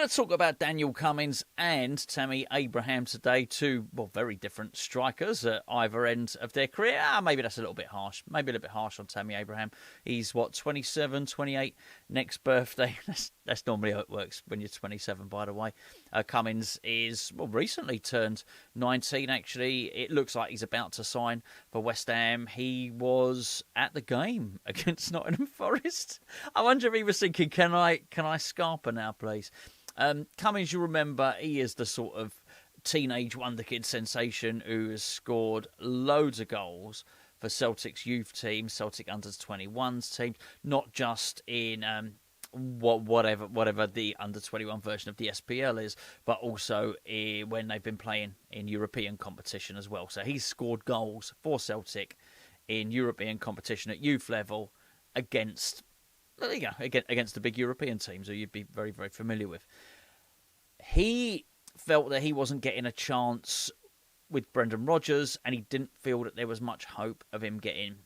going to talk about Daniel Cummings and Tammy Abraham today, two very different strikers at either end of their career. Maybe that's a little bit harsh. Maybe a little bit harsh on Tammy Abraham. He's, 27, 28, next birthday. That's normally how it works when you're 27, by the way. Cummings is, recently turned 19, actually. It looks like he's about to sign for West Ham. He was at the game against Nottingham Forest. I wonder if he was thinking, can I Scarpa now, please? Cummings, you remember, he is the sort of teenage wonderkid sensation who has scored loads of goals for Celtic's youth team, Celtic under-21s team, not just in whatever the under-21 version of the SPL is, but also when they've been playing in European competition as well. So he's scored goals for Celtic in European competition at youth level against the big European teams who you'd be very, very familiar with. He felt that he wasn't getting a chance with Brendan Rodgers, and he didn't feel that there was much hope of him getting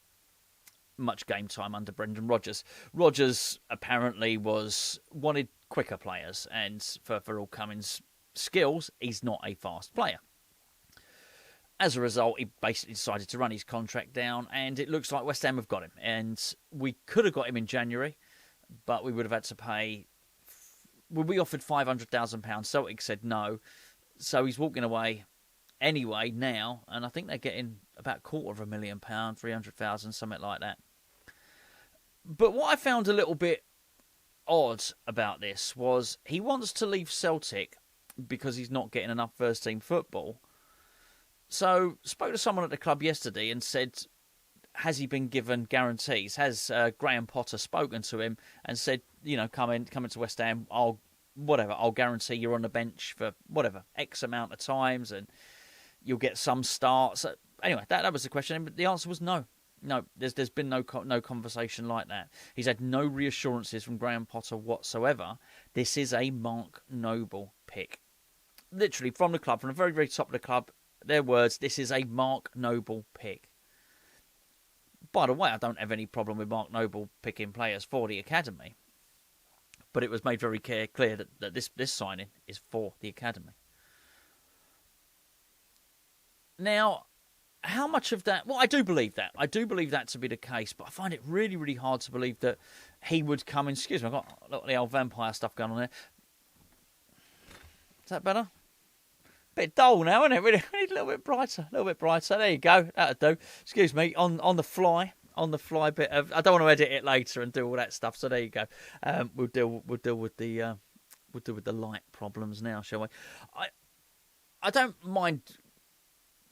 much game time under Brendan Rodgers. Rodgers apparently wanted quicker players, and for all Cummings' skills, he's not a fast player. As a result, he basically decided to run his contract down, and it looks like West Ham have got him. And we could have got him in January, but we would have had to pay. We offered £500,000. Celtic said no, so he's walking away anyway now, and I think they're getting about £250,000, 300,000, something like that. But what I found a little bit odd about this was he wants to leave Celtic because he's not getting enough first-team football. So, spoke to someone at the club yesterday and said, has he been given guarantees? Has Graham Potter spoken to him and said, come into West Ham, I'll guarantee you're on the bench for X amount of times and you'll get some starts. Anyway, that was the question, but the answer was no. No, there's been no conversation like that. He's had no reassurances from Graham Potter whatsoever. This is a Mark Noble pick. Literally from the club, from the very, very top of the club, their words, this is a Mark Noble pick. By the way, I don't have any problem with Mark Noble picking players for the academy. But it was made very clear that this signing is for the academy. Now, how much of that... Well, I do believe that. I do believe that to be the case, but I find it really, really hard to believe that he would come in... Excuse me, I've got the old vampire stuff going on there. Is that better? Bit dull now, isn't it? We need a little bit brighter. There you go. That'll do. Excuse me. On the fly bit of. I don't want to edit it later and do all that stuff. So there you go. We'll deal with the light problems now, shall we? I don't mind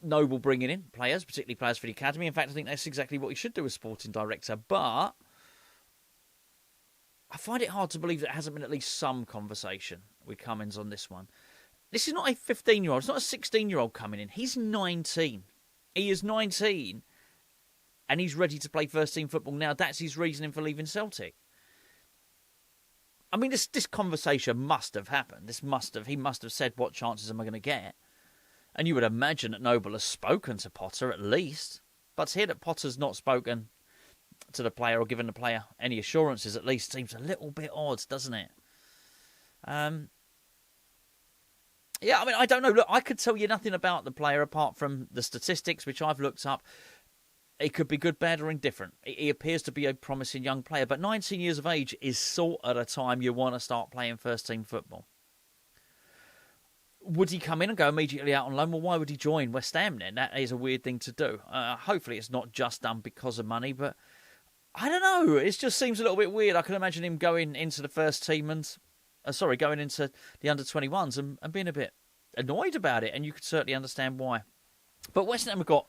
Noble bringing in players, particularly players for the academy. In fact, I think that's exactly what he should do as sporting director. But I find it hard to believe there hasn't been at least some conversation with Cummings on this one. This is not a 15-year-old. It's not a 16-year-old coming in. He's 19. He is 19. And he's ready to play first-team football now. That's his reasoning for leaving Celtic. I mean, this conversation must have happened. He must have said, what chances am I going to get? And you would imagine that Noble has spoken to Potter at least. But to hear that Potter's not spoken to the player or given the player any assurances at least seems a little bit odd, doesn't it? Yeah, I mean, I don't know. Look, I could tell you nothing about the player apart from the statistics, which I've looked up. It could be good, bad, or indifferent. He appears to be a promising young player, but 19 years of age is sort of the time you want to start playing first-team football. Would he come in and go immediately out on loan? Well, why would he join West Ham then? That is a weird thing to do. Hopefully it's not just done because of money, but I don't know. It just seems a little bit weird. I can imagine him going into the first team and... going into the under-21s and being a bit annoyed about it, and you could certainly understand why. But West Ham have got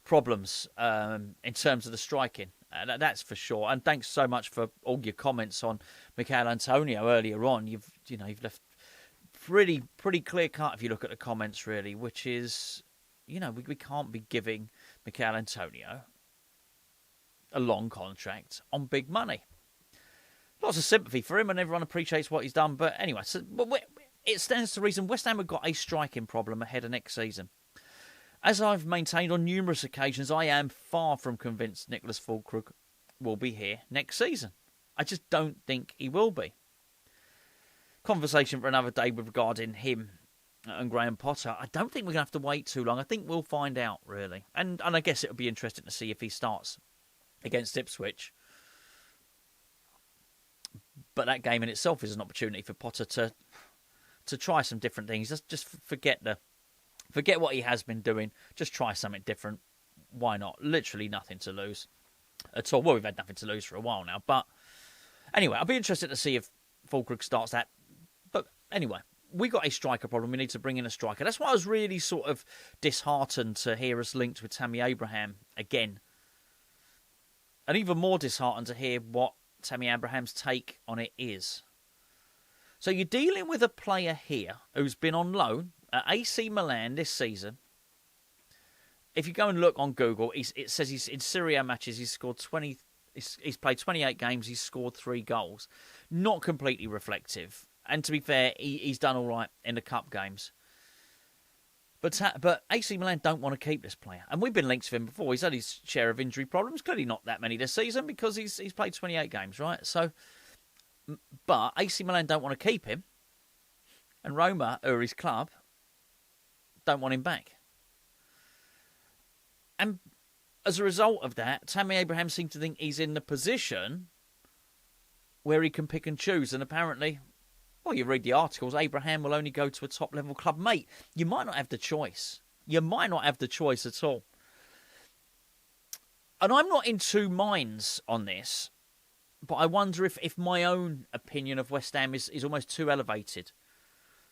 problems in terms of the striking, that's for sure. And thanks so much for all your comments on Michail Antonio earlier on. You've left pretty clear cut if you look at the comments, really, which is, we can't be giving Michail Antonio a long contract on big money. Lots of sympathy for him, and everyone appreciates what he's done. But anyway, it stands to reason West Ham have got a striking problem ahead of next season. As I've maintained on numerous occasions, I am far from convinced Nicholas Füllkrug will be here next season. I just don't think he will be. conversation for another day with regarding him and Graham Potter. I don't think we're going to have to wait too long. I think we'll find out, really. And I guess it'll be interesting to see if he starts against Ipswich. But that game in itself is an opportunity for Potter to try some different things. Just forget what he has been doing. Just try something different. Why not? Literally nothing to lose at all. Well, we've had nothing to lose for a while now. But anyway, I'll be interested to see if Fulkrug starts that. But anyway, we got a striker problem. We need to bring in a striker. That's why I was really sort of disheartened to hear us linked with Tammy Abraham again. And even more disheartened to hear what Tammy Abraham's take on it is. So you're dealing with a player here who's been on loan at AC Milan this season. If you go and look on Google, it says he's in Serie A matches. He's scored 20. He's played 28 games. He's scored 3 goals. Not completely reflective. And to be fair, he's done all right in the cup games. But AC Milan don't want to keep this player. And we've been linked to him before. He's had his share of injury problems. Clearly not that many this season because he's played 28 games, right? So, but AC Milan don't want to keep him. And Roma, or his club, don't want him back. And as a result of that, Tammy Abraham seems to think he's in the position where he can pick and choose. And apparently, well, you read the articles, Abraham will only go to a top-level club. Mate, you might not have the choice. You might not have the choice at all. And I'm not in two minds on this, but I wonder if my own opinion of West Ham is almost too elevated.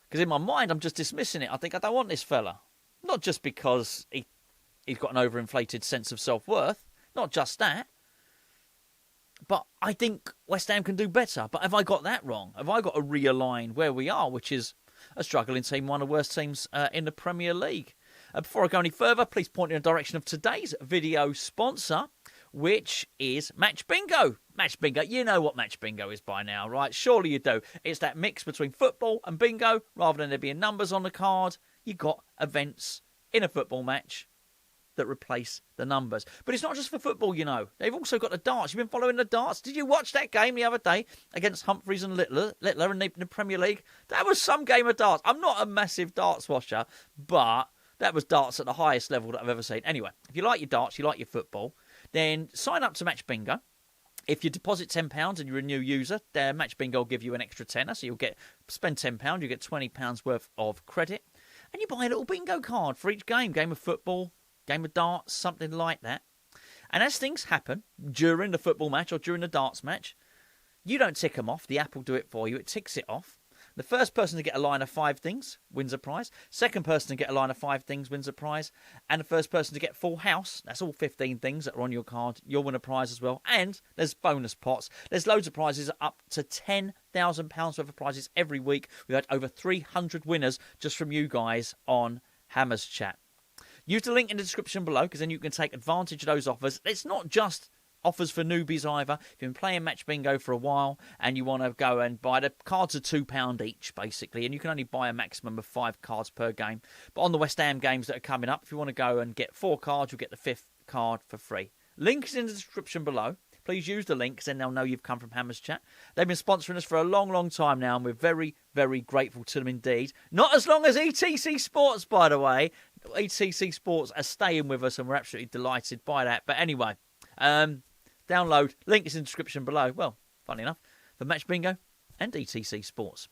Because in my mind, I'm just dismissing it. I think I don't want this fella. Not just because he's got an overinflated sense of self-worth. Not just that. But I think West Ham can do better. But have I got that wrong? Have I got to realign where we are, which is a struggling team, one of the worst teams in the Premier League? Before I go any further, please point in the direction of today's video sponsor, which is Match Bingo. Match Bingo. You know what Match Bingo is by now, right? Surely you do. It's that mix between football and bingo. Rather than there being numbers on the card, you got events in a football match that replace the numbers. But it's not just for football, you know. They've also got the darts. You've been following the darts. Did you watch that game the other day against Humphreys and Littler in the Premier League? That was some game of darts. I'm not a massive darts watcher, but that was darts at the highest level that I've ever seen. Anyway, if you like your darts, you like your football, then sign up to Match Bingo. If you deposit £10 and you're a new user, Match Bingo will give you an extra tenner. So you'll spend £10, you get £20 worth of credit. And you buy a little bingo card for each game of football, game of darts, something like that. And as things happen during the football match or during the darts match, you don't tick them off. The app will do it for you. It ticks it off. The first person to get a line of 5 things wins a prize. Second person to get a line of 5 things wins a prize. And the first person to get full house, that's all 15 things that are on your card, you'll win a prize as well. And there's bonus pots. There's loads of prizes, up to £10,000 worth of prizes every week. We've had over 300 winners just from you guys on Hammers Chat. Use the link in the description below because then you can take advantage of those offers. It's not just offers for newbies either. If you've been playing Match Bingo for a while and you want to go and buy the cards are £2 each, basically, and you can only buy a maximum of 5 cards per game. But on the West Ham games that are coming up, if you want to go and get 4 cards, you'll get the 5th card for free. Link is in the description below. Please use the link because then they'll know you've come from Hammers Chat. They've been sponsoring us for a long, long time now, and we're very, very grateful to them indeed. Not as long as ETC Sports, by the way. ETC Sports are staying with us, and we're absolutely delighted by that. But anyway, download. Link is in the description below. Well, funny enough, for Match Bingo and ETC Sports.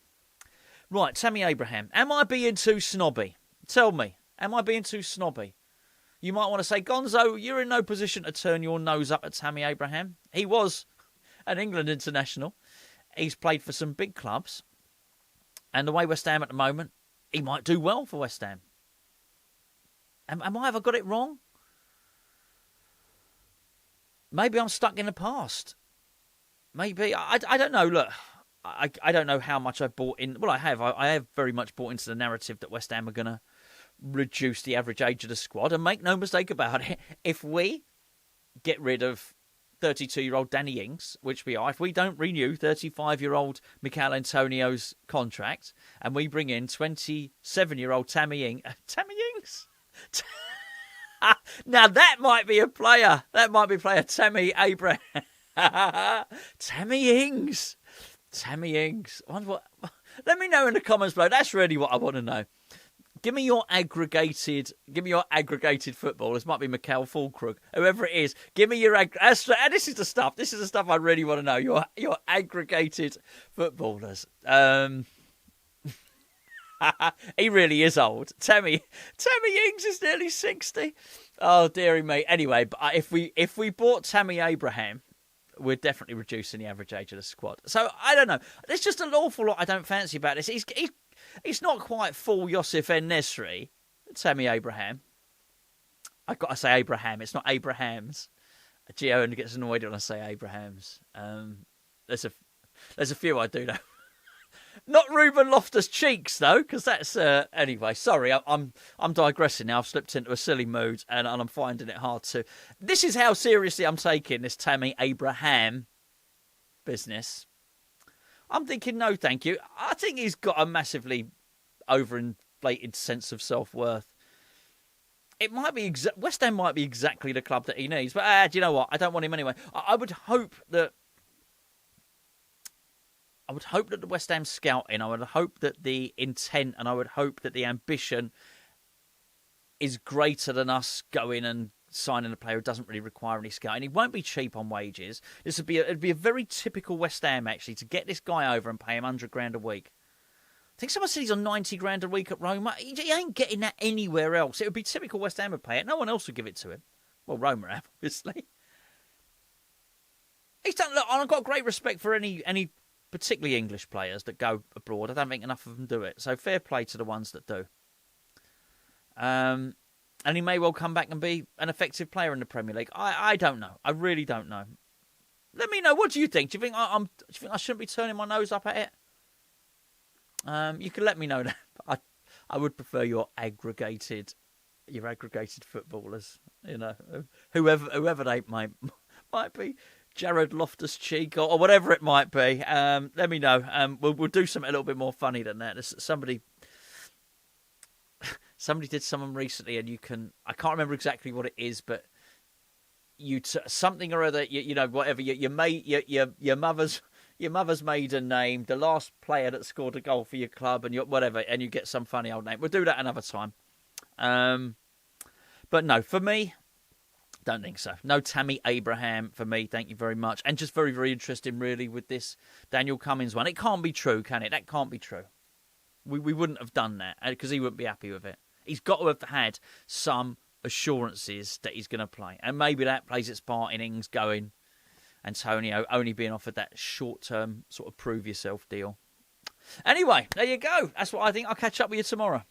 Right, Tammy Abraham. Am I being too snobby? Tell me. Am I being too snobby? You might want to say, Gonzo, you're in no position to turn your nose up at Tammy Abraham. He was an England international. He's played for some big clubs. And the way West Ham at the moment, he might do well for West Ham. Have I got it wrong? Maybe I'm stuck in the past. Maybe. I don't know. Look, I don't know how much I've bought in. Well, I have. I have very much bought into the narrative that West Ham are going to reduce the average age of the squad. And make no mistake about it, if we get rid of 32-year-old Danny Ings, which we are, if we don't renew 35-year-old Mikel Antonio's contract, and we bring in 27-year-old Tammy Ings? Now that might be a player. That might be player Tammy Abraham. Tammy Ings. I wonder Let me know in the comments below. That's really what I want to know. Give me your aggregated footballers. Might be Mikhail Fulkrug, whoever it is. Give me your this is the stuff. This is the stuff I really want to know. Your aggregated footballers. He really is old. Tammy Ings is nearly 60. Oh dearie me. Anyway, but if we bought Tammy Abraham, we're definitely reducing the average age of the squad. So I don't know. There's just an awful lot I don't fancy about this. He's not quite full Yosef En-Nesyri, Tammy Abraham. I've got to say Abraham. It's not Abrahams. Gio only gets annoyed when I say Abrahams. There's a few I do know. Not Ruben Loftus-Cheeks though, because that's anyway. Sorry, I'm digressing now. I've slipped into a silly mood and I'm finding it hard to. This is how seriously I'm taking this Tammy Abraham business. I'm thinking no, thank you. I think he's got a massively overinflated sense of self-worth. It might be West Ham might be exactly the club that he needs, but do you know what? I don't want him anyway. I would hope that. I would hope that the West Ham scouting, I would hope that the intent and I would hope that the ambition is greater than us going and signing a player who doesn't really require any scouting. He won't be cheap on wages. It'd be a very typical West Ham, actually, to get this guy over and pay him $100,000 a week. I think someone said he's on $90,000 a week at Roma. He ain't getting that anywhere else. It would be typical West Ham would pay it. No one else would give it to him. Well, Roma have, obviously. He's done. Look, I've got great respect for any particularly English players that go abroad. I don't think enough of them do it. So fair play to the ones that do. And he may well come back and be an effective player in the Premier League. I don't know. I really don't know. Let me know. What do you think? Do you think I shouldn't be turning my nose up at it? You can let me know that. I would prefer your aggregated footballers. You know, whoever they might be. Jared Loftus-Cheek or whatever it might be. Let me know. We'll do something a little bit more funny than that. Somebody did someone recently, and I can't remember exactly what it is, but something or other. You know, whatever your mother's maiden name, the last player that scored a goal for your club, and whatever, and you get some funny old name. We'll do that another time. But no, for me. Don't think so. No Tammy Abraham for me, thank you very much. And just very, very interesting, really, with this Daniel Cummings one. It can't be true, can it? That can't be true. We wouldn't have done that because he wouldn't be happy with it. He's got to have had some assurances that he's going to play. And maybe that plays its part in Ings going Antonio only being offered that short-term sort of prove-yourself deal. Anyway, there you go. That's what I think. I'll catch up with you tomorrow.